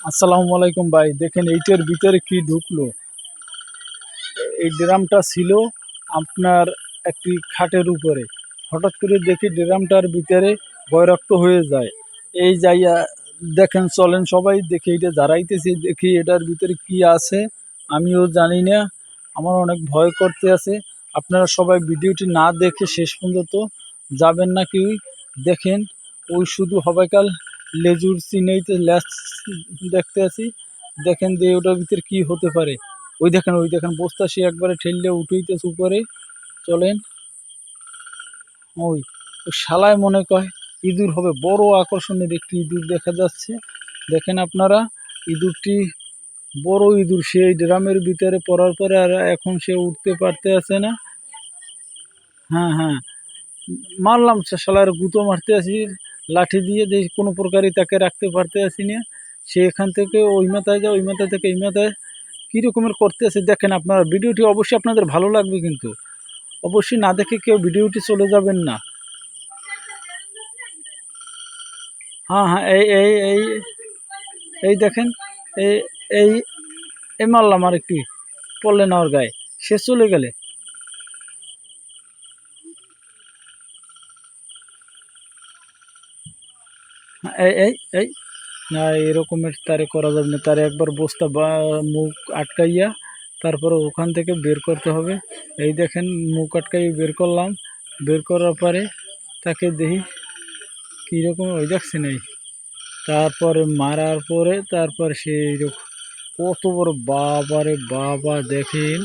আসসালামু আলাইকুম ভাই, দেখেন এইটার ভিতরে কি ঢুকলো। এই ড্রামটা ছিল আপনার একটি খাটের উপরে। হঠাৎ করে দেখি ড্রামটার ভিতরে বয়রক্ত হয়ে যায়। এই যাইয়া দেখেন, চলেন সবাই দেখি, এটা দাঁড়াইতেছি, দেখি এটার ভিতরে কি আছে। আমিও জানি না, আমার অনেক ভয় করতে আছে। আপনারা সবাই ভিডিওটি না দেখে শেষ পর্যন্ত যাবেন না কেউই। দেখেন, ওই শুধু হবাইকাল লেজুর চিনেইতে ল্যাস দেখতে আছি। দেখেন যে ওটার ভিতরে কি হতে পারে। ওই দেখেন বস্তা সে একবারে ঠেললে উঠেইতেছে উপরে। চলেন, ওই ওই শালায় মনে কয় ইঁদুর হবে। বড় আকর্ষণের একটি ইঁদুর দেখা যাচ্ছে। দেখেন আপনারা, ইঁদুরটি বড় ইঁদুর। সেই ড্রামের ভিতরে পড়ার পরে আর এখন সে উঠতে পারতে আছে না। হ্যাঁ হ্যাঁ, মারলাম, সে শালার গুঁতো মারতে আসি লাঠি দিয়ে, যে কোনো প্রকারই তাকে রাখতে পারতে আসি না। সে এখান থেকে ওই মাথায় যায়, ওই মাথা থেকে এই মাথায় কী রকমের করতে আছে। দেখেন আপনারা, ভিডিওটি অবশ্যই আপনাদের ভালো লাগবে, কিন্তু অবশ্যই না দেখে কেউ ভিডিওটি চলে যাবেন না। হ্যাঁ হ্যাঁ, এই এই এই এই দেখেন, এই এই এই মারলাম আর একটি, পড়লেন আমার গায়ে, সে চলে গেলে। এই এই এই না, এরকমের তারে করা যাবে না। তারে একবার বস্তা বা মুখ আটকাইয়া তারপরে ওখান থেকে বের করতে হবে। এই দেখেন, মুখ আটকাই বের করলাম। বের করার পরে তাকে দেখি কীরকম, ওই দেখছেন এই, তারপরে মারার পরে তারপর সে কত বড়, বাবারে বাবা দেখেন।